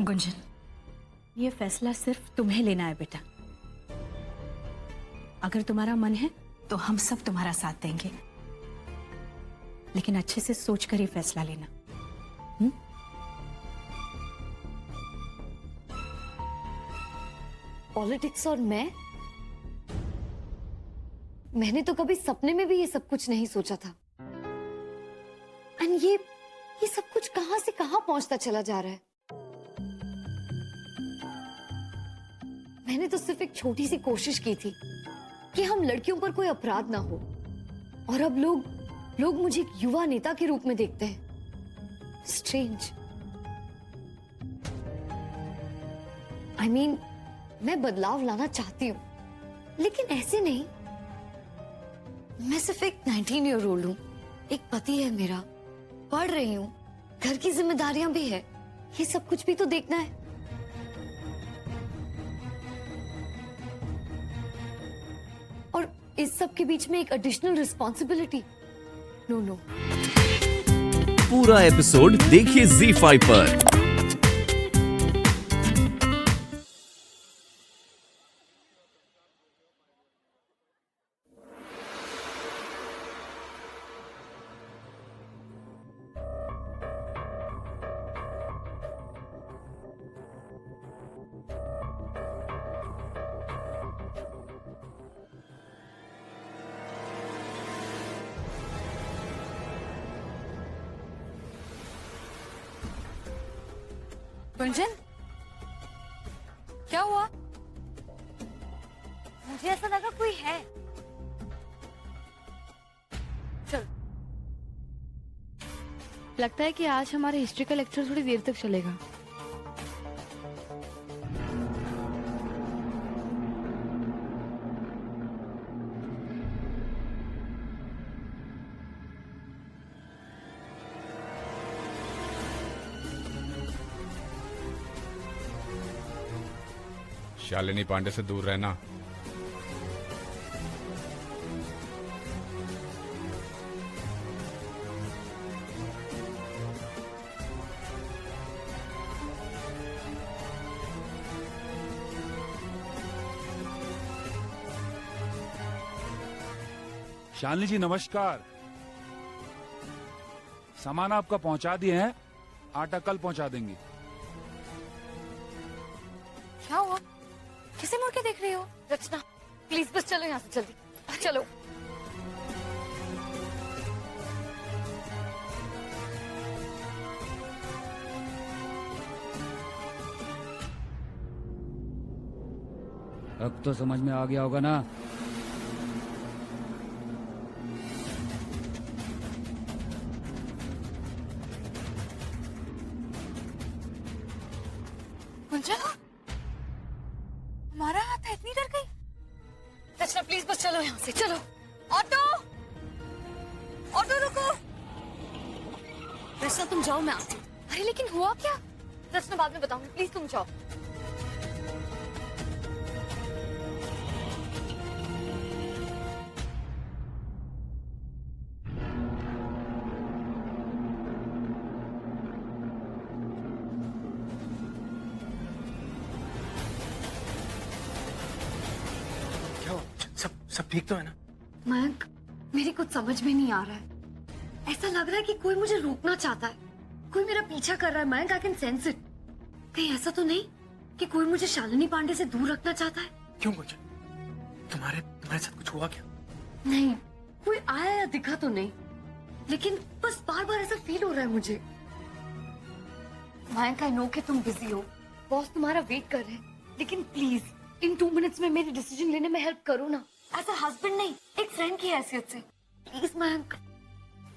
गुंजन, ये फैसला सिर्फ तुम्हें लेना है बेटा। अगर तुम्हारा मन है तो हम सब तुम्हारा साथ देंगे, लेकिन अच्छे से सोचकर ही फैसला लेना। पॉलिटिक्स और मैंने तो कभी सपने में भी ये सब कुछ नहीं सोचा था। एंड ये सब कुछ कहां से कहां पहुंचता चला जा रहा है। मैंने तो सिर्फ एक छोटी सी कोशिश की थी कि हम लड़कियों पर कोई अपराध ना हो, और अब लोग मुझे एक युवा नेता के रूप में देखते हैं। स्ट्रेंज। आई मीन, मैं बदलाव लाना चाहती हूँ, लेकिन ऐसे नहीं। मैं सिर्फ एक 19 ईयर ओल्ड हूँ, एक पति है मेरा, पढ़ रही हूँ, घर की जिम्मेदारियां भी है, ये सब कुछ भी तो देखना है। और इस सब के बीच में एक एडिशनल रिस्पॉन्सिबिलिटी। नो। पूरा एपिसोड देखिए ZEE5 पर। गुंजन, क्या हुआ? मुझे ऐसा लगा कोई है। चल। लगता है कि आज हमारा हिस्ट्री का लेक्चर थोड़ी देर तक चलेगा। शालिनी पांडे से दूर रहना। शालिनी जी नमस्कार। सामान आपका पहुंचा दिए हैं, आटा कल पहुंचा देंगे। क्या हुआ? किसे मुड़ के देख रही हो? रचना, प्लीज बस चलो यहाँ से जल्दी। चलो। अब तो समझ में आ गया होगा ना। गुंजन, हमारा हाथ है, इतनी डर गई? रचना प्लीज बस चलो यहाँ से, चलो। ऑटो रुको। रचना तुम जाओ, मैं आती हूँ। अरे लेकिन हुआ क्या? रचना बाद में बताऊंगी, प्लीज तुम जाओ। सब ठीक तो है ना? मयंक, मेरी कुछ समझ में नहीं आ रहा है। ऐसा लग रहा है कि कोई मुझे रोकना चाहता है, कोई मेरा पीछा कर रहा है। Mayank, I can sense it. कहीं ऐसा तो नहीं कि कोई मुझे शालिनी पांडे से दूर रखना चाहता है? क्यों गुंजन, तुम्हारे साथ कुछ हुआ क्या? नहीं, कोई आया या दिखा तो नहीं, लेकिन बस बार बार ऐसा फील हो रहा है मुझे। मयंक, आई नो कि तुम बिजी हो, बॉस तुम्हारा वेट कर रहे हैं, लेकिन प्लीज इन 2 मिनट्स में मेरी डिसीजन लेने में हेल्प करो ना। एज अ हस्बैंड नहीं, एक फ्रेंड की हैसियत से, प्लीज मयंक।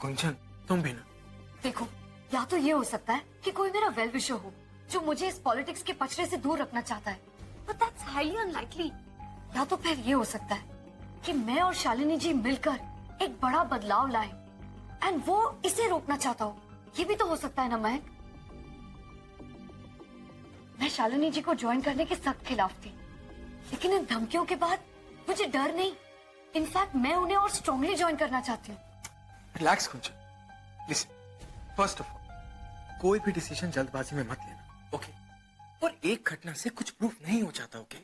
गुंजन, तुम भी ना। देखो, या तो ये हो सकता है कि कोई मेरा वेल विशर हो जो मुझे इस पॉलिटिक्स के पचड़े से दूर रखना चाहता है, बट दैट्स हाईली अनलाइकली। या तो फिर ये हो सकता है कि मैं और शालिनी जी मिलकर एक बड़ा बदलाव लाए एंड वो इसे रोकना चाहता हो। ये भी तो हो सकता है ना मयंक। मैं शालिनी जी को ज्वाइन करने के सख्त खिलाफ थी, लेकिन इन धमकियों के बाद मुझे डर नहीं, इनफैक्ट मैं उन्हें और स्ट्रांगली ज्वाइन करना चाहती हूँ। Relax Gunjan. Listen, first of all कोई भी डिसीजन जल्दबाजी में मत लेना, ओके? और एक घटना से कुछ प्रूफ नहीं हो जाता। ओके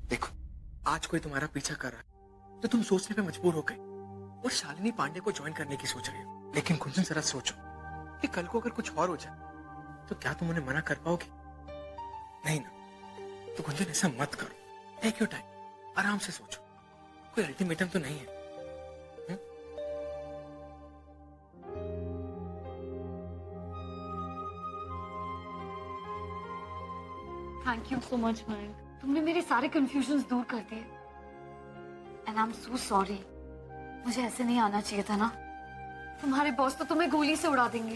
देखो, आज कोई तुम्हारा पीछा कर रहा है तो तुम सोचने पे मजबूर हो गए और शालिनी पांडे को ज्वाइन करने की सोच रही हो। लेकिन गुंजन जरा सोचो कि कल को अगर कुछ और हो जाए तो क्या तुम उन्हें मना कर पाओगे? नहीं ना। तो गुंजन ऐसा मत करो, टेक योर टाइम, आराम से सोचो। कोई अल्टीमेटम तो नहीं है। Thank you so much Mayank, तुमने मेरे सारे कंफ्यूजन्स दूर कर दिए। And I am so sorry, मुझे ऐसे नहीं आना चाहिए था ना। तुम्हारे बॉस तो तुम्हें गोली से उड़ा देंगे।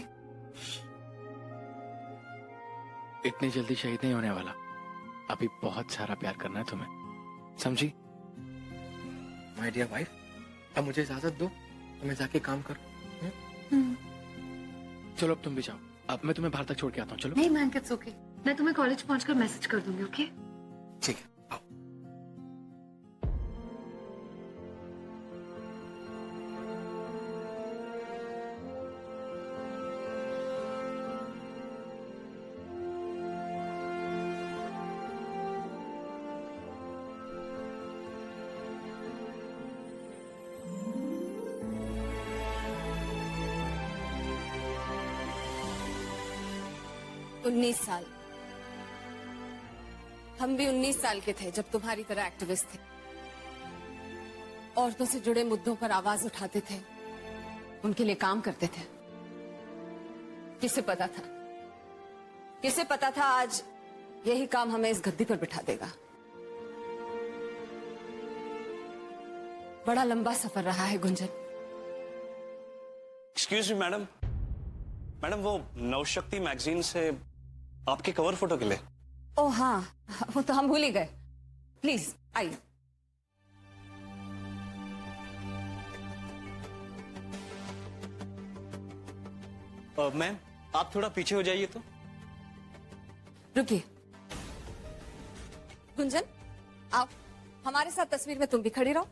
इतनी जल्दी शहीद नहीं होने वाला। अभी बहुत सारा प्यार करना है तुम्हें, समझी? माय डियर वाइफ, अब मुझे इजाजत दो तो मैं जाके काम करूं। चलो अब तुम भी जाओ, अब मैं तुम्हें बाहर तक छोड़ के आता हूँ। चलो। नहीं मयंक, इट्स ओके, मैं तुम्हें कॉलेज पहुंचकर मैसेज कर दूंगी। ओके ठीक है, आओ। उन्नीस साल। हम भी 19 साल के थे जब तुम्हारी तरह एक्टिविस्ट थे, औरतों से जुड़े मुद्दों पर आवाज उठाते थे, उनके लिए काम करते थे। किसे पता था, किसे पता था आज यही काम हमें इस गद्दी पर बिठा देगा। बड़ा लंबा सफर रहा है Gunjan. Excuse me madam, madam वो नवशक्ति मैगजीन से आपके कवर फोटो के लिए। ओह हाँ, वो तो हम भूल ही गए। प्लीज आइए। मैम आप थोड़ा पीछे हो जाइए तो। रुकिए गुंजन, आप हमारे साथ तस्वीर में तुम भी खड़ी रहो।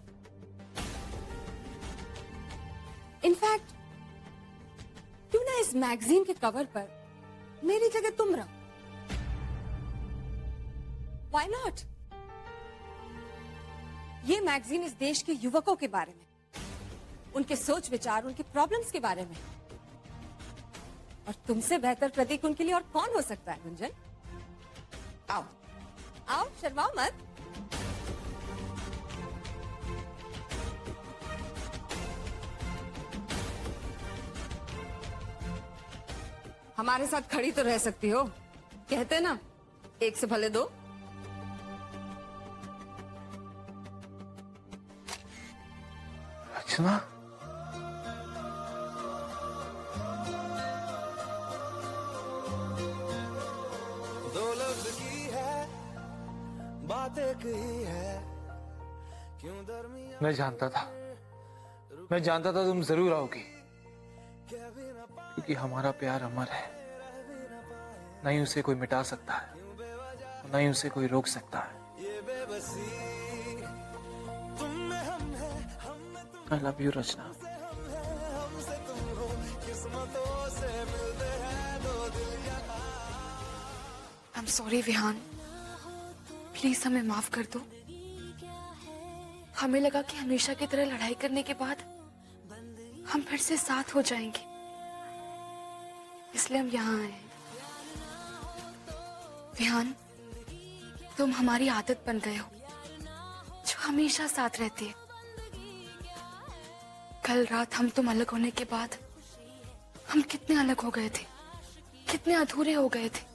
इनफैक्ट क्यों ना इस मैगजीन के कवर पर मेरी जगह तुम रहो। Why not? ये मैगजीन इस देश के युवकों के बारे में, उनके सोच विचार, उनके प्रॉब्लम्स के बारे में, और तुमसे बेहतर प्रतीक उनके लिए और कौन हो सकता है गुंजन? आओ आओ, शर्माओ मत। हमारे साथ खड़ी तो रह सकती हो, कहते ना एक से भले दो। रचना, दो लफ्ज की है बात एक ही है, क्यों दरमियां। मैं जानता था तुम जरूर आओगी, क्योंकि हमारा प्यार अमर है। नहीं उसे कोई मिटा सकता है, नहीं उसे कोई रोक सकता है। I love you, Rachana. I'm sorry Vihaan, please हमें माफ कर दो। हमें लगा कि हमेशा की तरह लड़ाई करने के बाद हम फिर से साथ हो जाएंगे, इसलिए हम यहाँ आए। विहान, तुम हमारी आदत बन गए हो जो हमेशा साथ रहती है। कल रात हम तुम अलग होने के बाद हम कितने अलग हो गए थे, कितने अधूरे हो गए थे।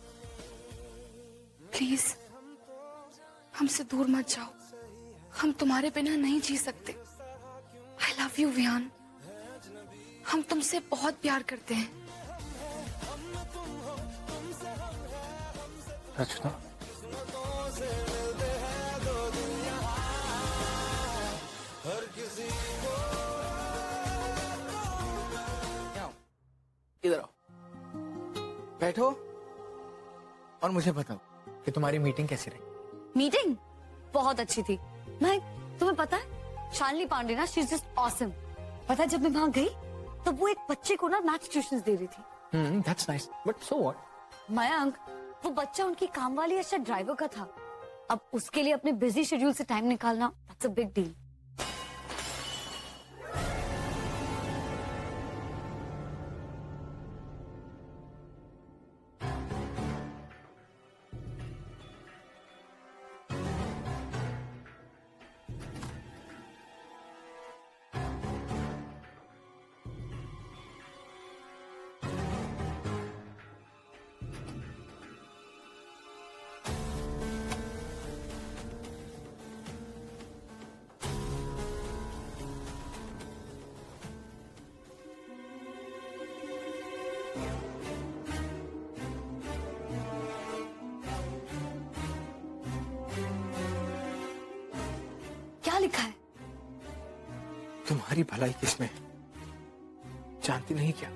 प्लीज हमसे दूर मत जाओ, हम तुम्हारे बिना नहीं जी सकते। आई लव यू विहान, हम तुमसे बहुत प्यार करते हैं। रचना, इधर आओ, बैठो और मुझे बताओ कि तुम्हारी मीटिंग कैसी रही? मीटिंग बहुत अच्छी थी। मैं, तुम्हें पता है शालिनी पांडे ना, शी इज जस्ट ऑसम। पता है जब मैं वहां गई तो वो एक बच्चे को ना मैथ्स ट्यूशंस दे रही थी। That's nice, but so what? Mayank, वो बच्चा उनकी काम वाली अच्छा ड्राइवर का था। अब उसके लिए अपने बिजी शेड्यूल से टाइम निकालना दैट्स अ बिग डील। क्या लिखा है? तुम्हारी भलाई किसमें है? जानती नहीं क्या?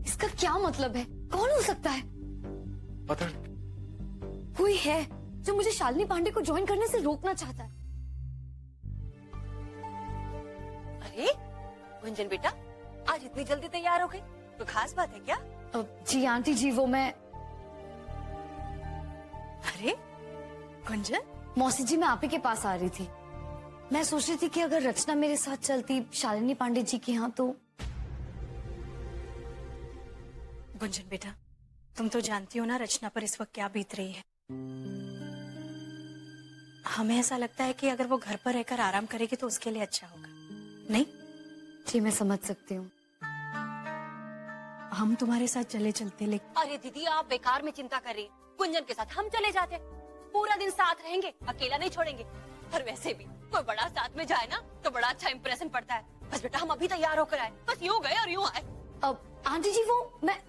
इसका क्या मतलब है? कौन हो सकता है? पता नहीं। कोई है जो मुझे शालिनी पांडे को ज्वाइन करने से रोकना चाहता है। अरे गुंजन बेटा, आज इतनी जल्दी तैयार हो गई, तो खास बात है क्या? जी आंटी जी, वो मैं अरे गुंजन, मौसी जी मैं आप ही के पास आ रही थी। मैं सोच रही थी कि अगर रचना मेरे साथ चलती शालिनी पांडे जी के यहाँ तो। गुंजन बेटा, तुम तो जानती हो ना रचना पर इस वक्त क्या बीत रही है। हमें ऐसा लगता है कि अगर वो घर पर रहकर आराम करेगी तो उसके लिए अच्छा होगा, नहीं? जी मैं समझ सकती हूँ। हम तुम्हारे साथ चले चलते, लेकिन अरे दीदी आप बेकार में चिंता कर रही हैं। गुंजन के साथ हम चले जाते, पूरा दिन साथ रहेंगे, अकेला नहीं छोड़ेंगे। और वैसे भी कोई बड़ा साथ में जाए ना तो बड़ा अच्छा इंप्रेशन पड़ता है। बस बेटा हम अभी तैयार होकर आए, बस यूं गए और यूं आए। अब आंटी जी वो मैं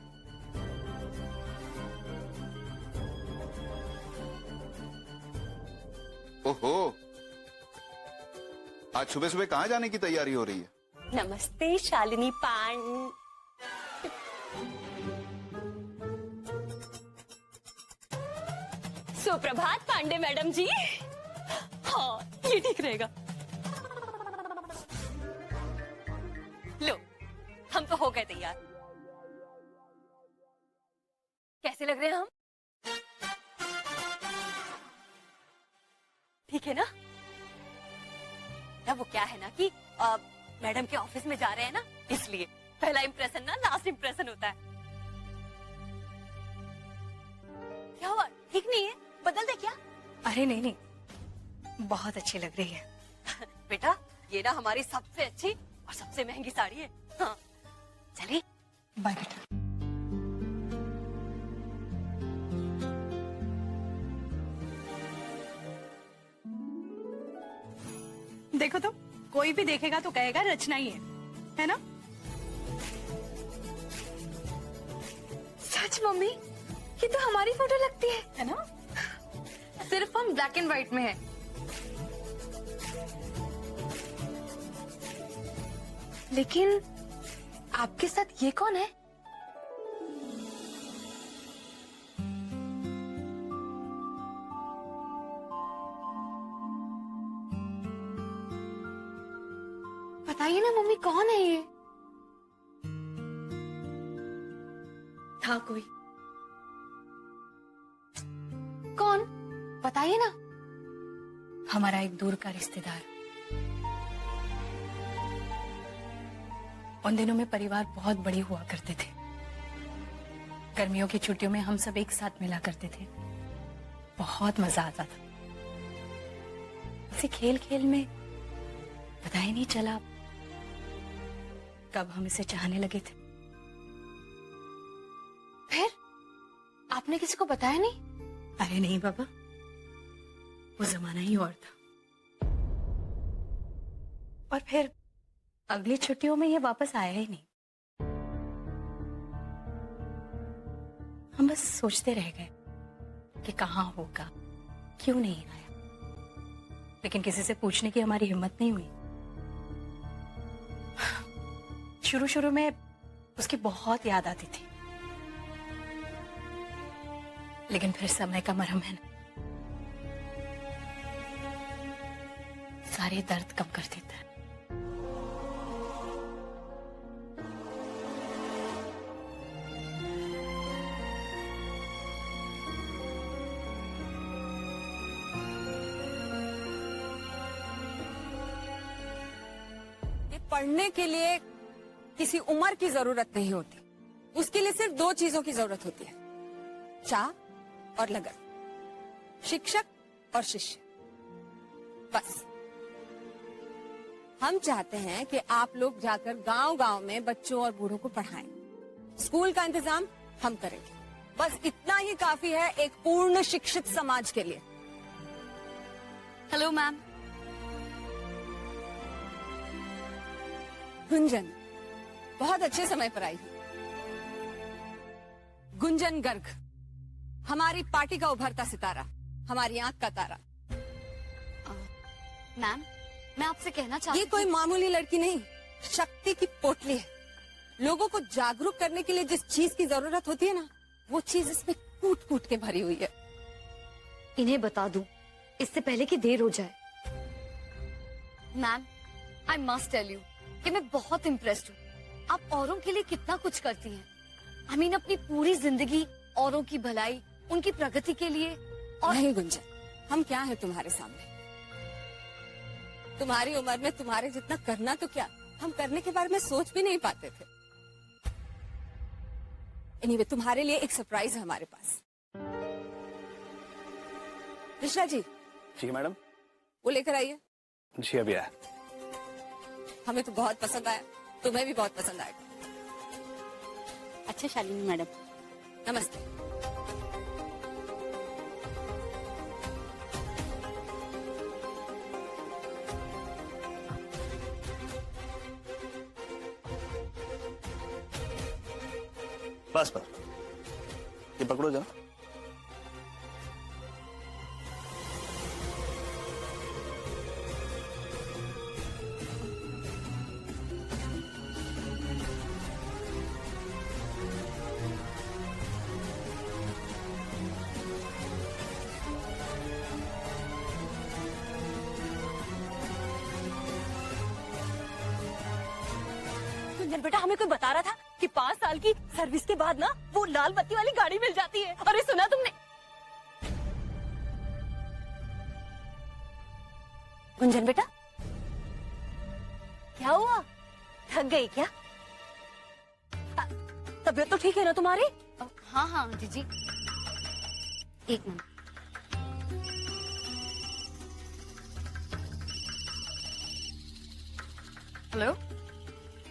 ओहो, आज सुबह सुबह कहाँ जाने की तैयारी हो रही है? नमस्ते शालिनी सुप्रभात पांडे मैडम जी। हाँ ये ठीक रहेगा। लो हम तो हो गए तैयार। कैसे लग रहे हैं हम? ठीक है ना? वो क्या है ना कि मैडम के ऑफिस में जा रहे हैं ना, इसलिए पहला इंप्रेशन ना लास्ट इंप्रेशन होता है। क्या हुआ, ठीक नहीं है? बदल दे क्या? अरे नहीं नहीं, बहुत अच्छी लग रही है। बेटा ये ना हमारी सबसे अच्छी और सबसे महंगी साड़ी है। हाँ चलिए। बाय बेटा। देखो तो, कोई भी देखेगा तो कहेगा रचना ही है ना? सच मम्मी, ये तो हमारी फोटो लगती है ना? सिर्फ हम ब्लैक एंड व्हाइट में है। लेकिन आपके साथ ये कौन है? बताइए ना मम्मी, कौन है ये? था कोई। कौन? बताइए ना। हमारा एक दूर का रिश्तेदार। उन दिनों में परिवार बहुत बड़ी हुआ करते थे। गर्मियों की छुट्टियों में हम सब एक साथ मिला करते थे, बहुत मजा आता था। इसी खेल खेल में पता ही नहीं चला कब हम इसे चाहने लगे थे। फिर आपने किसी को बताया नहीं? अरे नहीं बाबा, वो जमाना ही और था। और फिर अगली छुट्टियों में ये वापस आया ही नहीं। हम बस सोचते रह गए कि कहाँ होगा, क्यों नहीं आया, लेकिन किसी से पूछने की हमारी हिम्मत नहीं हुई। शुरू शुरू में उसकी बहुत याद आती थी, लेकिन फिर समय का मरहम है ना, सारे दर्द कम कर देता है। पढ़ने के लिए किसी उम्र की जरूरत नहीं होती, उसके लिए सिर्फ दो चीजों की जरूरत होती है, चाह और लगन, शिक्षक और शिष्य, बस। हम चाहते हैं कि आप लोग जाकर गांव-गांव में बच्चों और बूढ़ों को पढ़ाएं। स्कूल का इंतजाम हम करेंगे, बस इतना ही काफी है एक पूर्ण शिक्षित समाज के लिए। Hello ma'am. गुंजन बहुत अच्छे समय पर आई। गुंजन गर्ग, हमारी पार्टी का उभरता सितारा, हमारी आंख का तारा। मैम, मैं आपसे कहना चाहती ये कोई मामूली लड़की नहीं, शक्ति की पोटली है। लोगों को जागरूक करने के लिए जिस चीज की जरूरत होती है ना, वो चीज इसमें कूट कूट के भरी हुई है। इन्हें बता दूं इससे पहले कि देर हो जाए। Ma'am, I must tell you कि मैं बहुत इम्प्रेस्ड हूँ। आप औरों के लिए कितना कुछ करती हैं। I mean, अपनी पूरी जिंदगी औरों की भलाई, उनकी प्रगति के लिए। और नहीं गुंजन, हम क्या है तुम्हारे सामने? तुम्हारी उम्र में तुम्हारे जितना करना तो क्या, हम करने के बारे में सोच भी नहीं पाते थे। एनीवे, तुम्हारे लिए एक सरप्राइज है हमारे पास। कृष्णा जी, ठीक है मैडम। वो लेकर आइए। जी अभी आया। हमें तो बहुत पसंद आया, तुम्हें भी बहुत पसंद आएगा। अच्छा शालिनी मैडम, नमस्ते। बस ये पकड़ो जरा। बेटा, हमें कोई बता रहा था कि 5 साल की सर्विस के बाद ना वो लाल बत्ती वाली गाड़ी मिल जाती है। अरे सुना तुमने? गुंजन बेटा, क्या हुआ? थक गई क्या? तबीयत तो ठीक है ना तुम्हारी? हाँ हाँ जीजी, एक minute. Hello,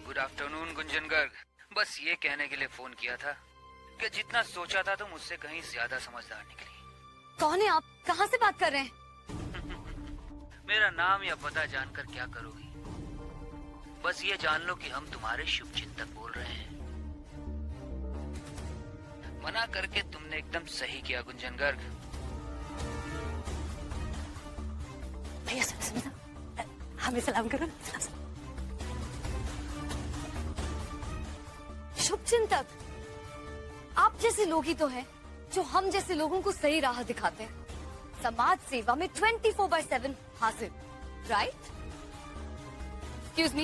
good afternoon Gunjan Garg. बस ये कहने के लिए फोन किया था कि जितना सोचा था तुम उससे कहीं ज्यादा समझदार निकली। कौन है आप? कहाँ से बात कर रहे हैं? मेरा नाम या पता जानकर क्या करोगी? बस ये जान लो कि हम तुम्हारे शुभ चिंतक बोल रहे हैं। मना करके तुमने एकदम सही किया गुंजन गर्ग। भैया सुनो, हमें सलाम करो। शुभ चिंतक, आप जैसे लोग ही तो हैं जो हम जैसे लोगों को सही राह दिखाते हैं। समाज सेवा में 24/7 हाजिर, right? Excuse me.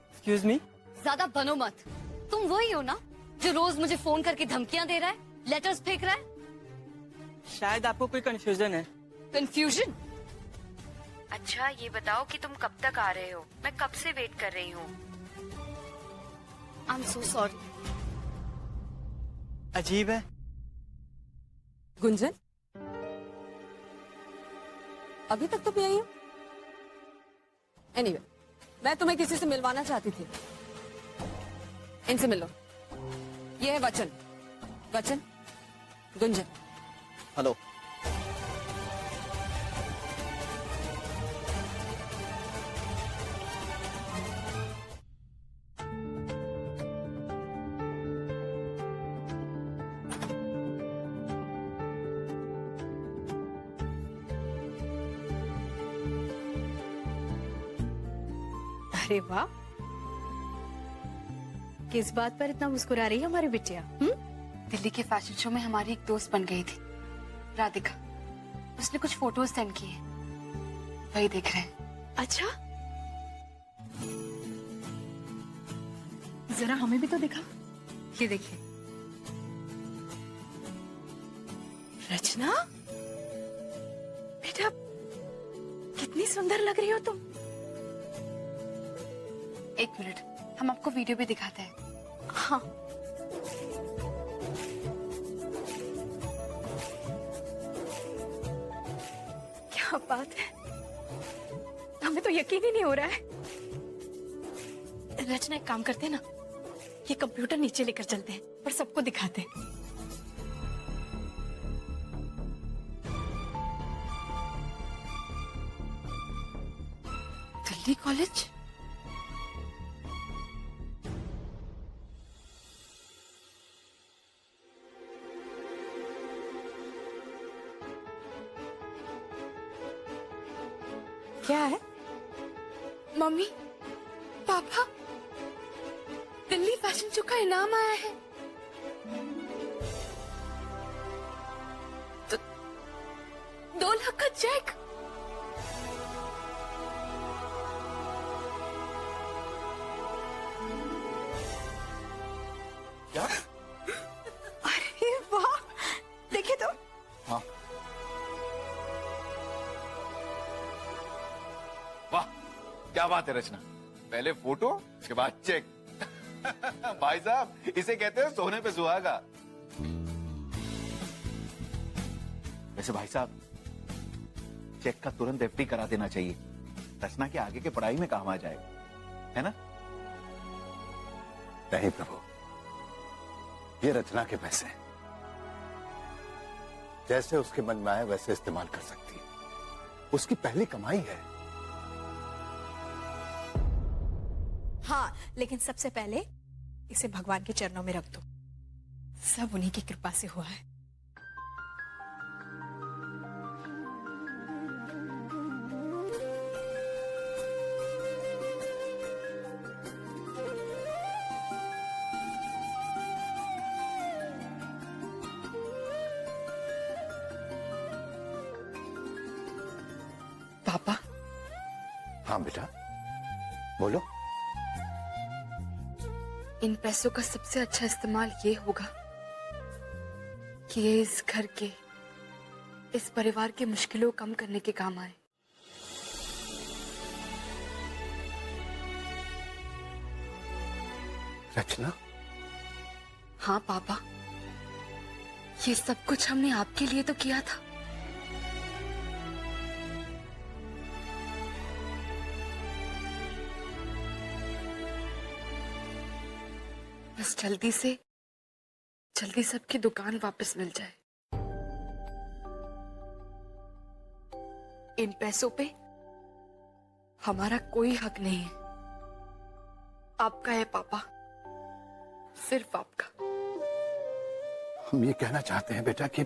Excuse me. ज्यादा बनो मत। तुम वही हो ना जो रोज मुझे फोन करके धमकियां दे रहा है, लेटर्स फेंक रहा है? शायद आपको कोई कंफ्यूजन है। कंफ्यूजन? अच्छा ये बताओ कि तुम कब तक आ रहे हो? मैं कब से वेट कर रही हूँ। I am so sorry. अजीब है। गुंजन, अभी तक तो भी आई हो। एनीवे, मैं तुम्हें किसी से मिलवाना चाहती थी। इनसे मिलो। ये है वचन। वचन, गुंजन। हेलो। अरे वाह, किस बात पर इतना मुस्कुरा रही है हमारी बिटिया? दिल्ली के फैशन शो में हमारी एक दोस्त बन गई थी, राधिका। उसने कुछ फोटोज सेंड किए, वही देख रहे हैं। अच्छा, जरा हमें भी तो दिखा। ये देखिए। रचना बेटा, कितनी सुंदर लग रही हो तुम। एक मिनट, हम आपको वीडियो भी दिखाते हैं। हाँ, क्या बात है, हमें तो यकीन ही नहीं हो रहा है। रचना, एक काम करते हैं ना, ये कंप्यूटर नीचे लेकर चलते हैं और सबको दिखाते हैं। दिल्ली कॉलेज, क्या है? मम्मी, पापा, दिल्ली फैशन शो का इनाम आया है। तो 2 लाख का चेक। क्या? अरे वाह, देखिए तो। हाँ, वाह, क्या बात है रचना। पहले फोटो, उसके बाद चेक। भाई साहब, इसे कहते हैं सोने पे सुहागा। वैसे भाई साहब, चेक का तुरंत एफडी करा देना चाहिए। रचना के आगे के पढ़ाई में काम आ जाएगा, है ना? नहीं प्रभु, ये रचना के पैसे हैं। जैसे उसके मन में आए वैसे इस्तेमाल कर सकती है। उसकी पहली कमाई है। हाँ, लेकिन सबसे पहले इसे भगवान के चरणों में रख दो। सब उन्हीं की कृपा से हुआ है। पापा। हाँ बेटा, बोलो। इन पैसों का सबसे अच्छा इस्तेमाल ये होगा कि ये इस घर के, इस परिवार की मुश्किलों को कम करने के काम आए। रचना? हाँ पापा, ये सब कुछ हमने आपके लिए तो किया था। बस जल्दी सबकी दुकान वापस मिल जाए। इन पैसों पे हमारा कोई हक नहीं है। आपका है पापा, सिर्फ आपका। हम ये कहना चाहते हैं बेटा कि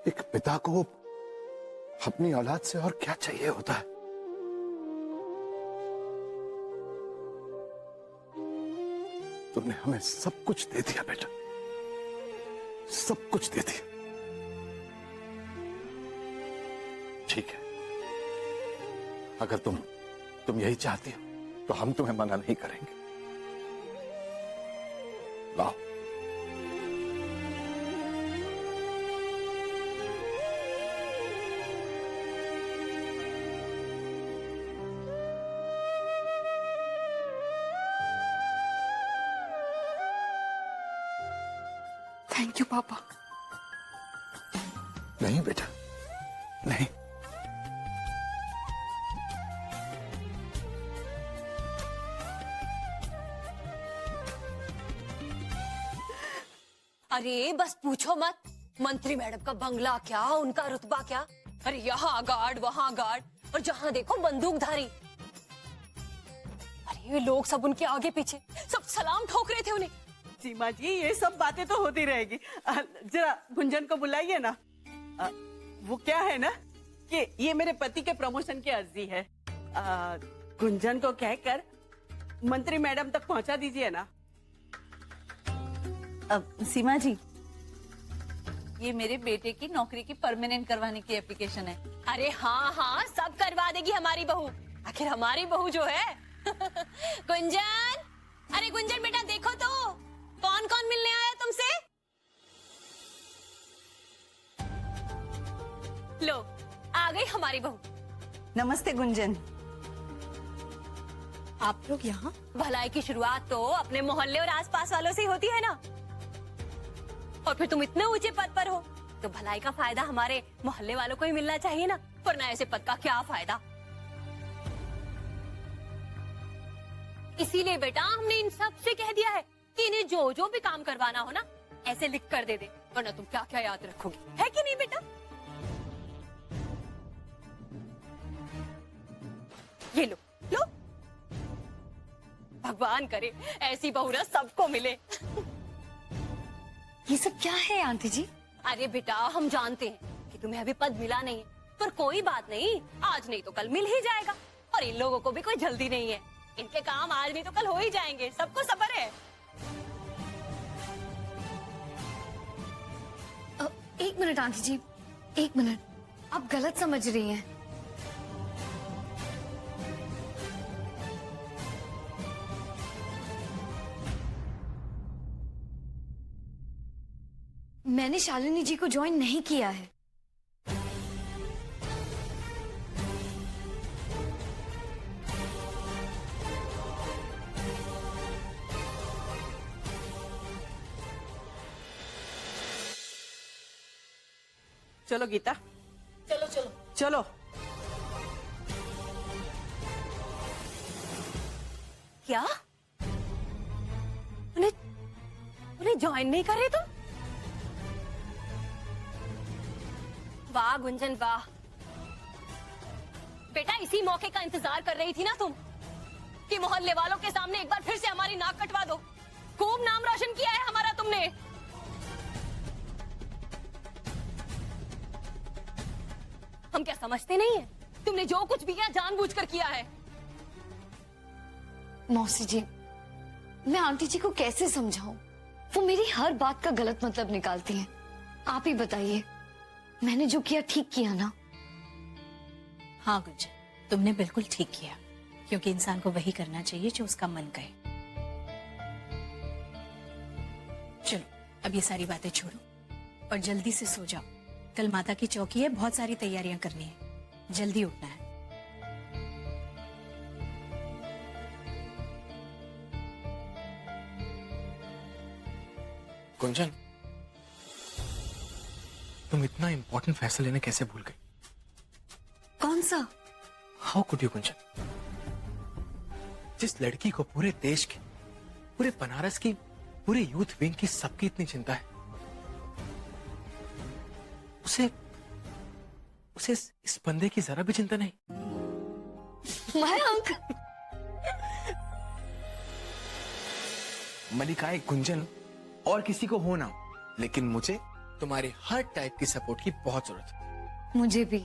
एक पिता को अपनी औलाद से और क्या चाहिए होता है। तुमने हमें सब कुछ दे दिया बेटा, सब कुछ दे दिया। ठीक है, अगर तुम यही चाहती हो तो हम तुम्हें मना नहीं करेंगे। लाओ। थैंक यू पापा। नहीं बेटा, नहीं। अरे बस पूछो मत, मंत्री मैडम का बंगला क्या, उनका रुतबा क्या। अरे यहाँ गार्ड, वहाँ गार्ड, और जहाँ देखो बंदूकधारी। अरे ये लोग सब उनके आगे पीछे सब सलाम ठोक रहे थे उन्हें। सीमा जी, ये सब बातें तो होती रहेगी। जरा गुंजन को बुलाइए ना। वो क्या है ना कि ये मेरे पति के प्रमोशन की अर्जी है। गुंजन को कहकर मंत्री मैडम तक पहुंचा दीजिए ना। सीमा जी, ये मेरे बेटे की नौकरी की परमानेंट करवाने की एप्लीकेशन है। अरे हाँ हाँ, सब करवा देगी हमारी बहू। आखिर हमारी बहू जो है। गुंजन, अरे गुंजन बेटा देखो तो कौन कौन मिलने आया तुमसे। लो, आ गई हमारी बहू। नमस्ते गुंजन। आप लोग यहाँ? भलाई की शुरुआत तो अपने मोहल्ले और आसपास वालों से ही होती है ना। और फिर तुम इतने ऊंचे पद पर हो तो भलाई का फायदा हमारे मोहल्ले वालों को ही मिलना चाहिए ना, वरना ऐसे पद का क्या फायदा। इसीलिए बेटा हमने इन सब से कह दिया है कि इन्हें जो जो भी काम करवाना हो ना ऐसे लिख कर दे दे, वरना तुम क्या क्या याद रखोगी, है कि नहीं बेटा? ये लो लो, भगवान करे ऐसी बहुरा सबको मिले। ये सब क्या है आंटी जी? अरे बेटा हम जानते हैं कि तुम्हें अभी पद मिला नहीं है, पर कोई बात नहीं, आज नहीं तो कल मिल ही जाएगा। और इन लोगों को भी कोई जल्दी नहीं है, इनके काम आज नहीं तो कल हो ही जाएंगे, सबको सब्र है। एक मिनट आंटी जी, एक मिनट, आप गलत समझ रही हैं। मैंने शालिनी जी को ज्वाइन नहीं किया है। चलो गीता, चलो चलो चलो। क्या उन्हें ज्वाइन नहीं कर रहे तुम? वाह गुंजन वाह बेटा, इसी मौके का इंतजार कर रही थी ना तुम कि मोहल्ले वालों के सामने एक बार फिर से हमारी नाक कटवा दो। खूब नाम रोशन किया है हमारा तुमने। हम क्या समझते नहीं है? तुमने जो कुछ भी किया जानबूझकर किया है। मौसी जी, मैं आंटी जी को कैसे समझाऊं? वो मेरी हर बात का गलत मतलब निकालती हैं। आप ही बताइए, मैंने जो किया ठीक किया ना? हाँ गुंजन, तुमने बिल्कुल ठीक किया, क्योंकि इंसान को वही करना चाहिए जो उसका मन कहे। चलो अब ये सारी बातें छोड़ो और जल्दी से सो जाओ। कल माता की चौकी है, बहुत सारी तैयारियां करनी है, जल्दी उठना है। गुंजन, तुम इतना इंपॉर्टेंट फैसला लेने कैसे भूल गई? कौन सा? How could you Gunjan? जिस लड़की को पूरे देश की, पूरे बनारस की, पूरे यूथ विंग की सबकी इतनी चिंता है, उसे इस बंदे की जरा भी चिंता नहीं। मयंक, मलिकाए गुंजन और किसी को हो ना हो, लेकिन मुझे तुम्हारे हर टाइप की सपोर्ट की बहुत जरूरत है। मुझे भी।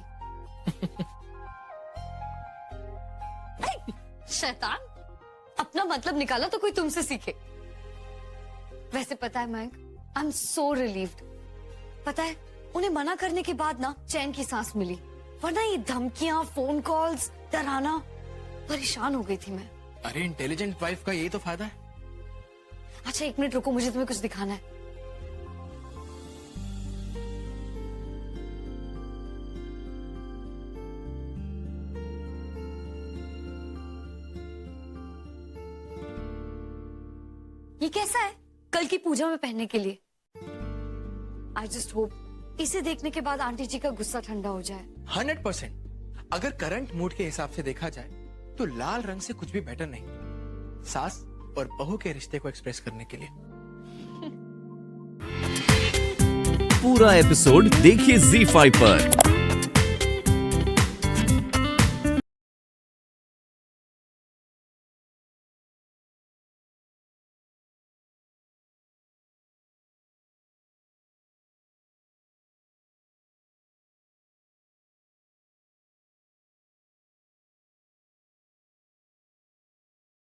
शैतान, अपना मतलब निकाला तो कोई तुमसे सीखे। वैसे पता है Mayank, I am so relieved. पता है, उन्हें मना करने के बाद ना चैन की सांस मिली, वरना ये धमकियां, फोन कॉल्स, डराना, परेशान हो गई थी मैं। अरे इंटेलिजेंट वाइफ का यही तो फायदा है। अच्छा एक मिनट रुको, मुझे तुम्हें कुछ दिखाना है। ये कैसा है? कल की पूजा में पहनने के लिए। आई जस्ट होप इसे देखने के बाद आंटी जी का गुस्सा ठंडा हो जाए। 100%। अगर करंट मूड के हिसाब से देखा जाए तो लाल रंग से कुछ भी बेटर नहीं, सास और बहू के रिश्ते को एक्सप्रेस करने के लिए। पूरा एपिसोड देखिए ZEE5 पर।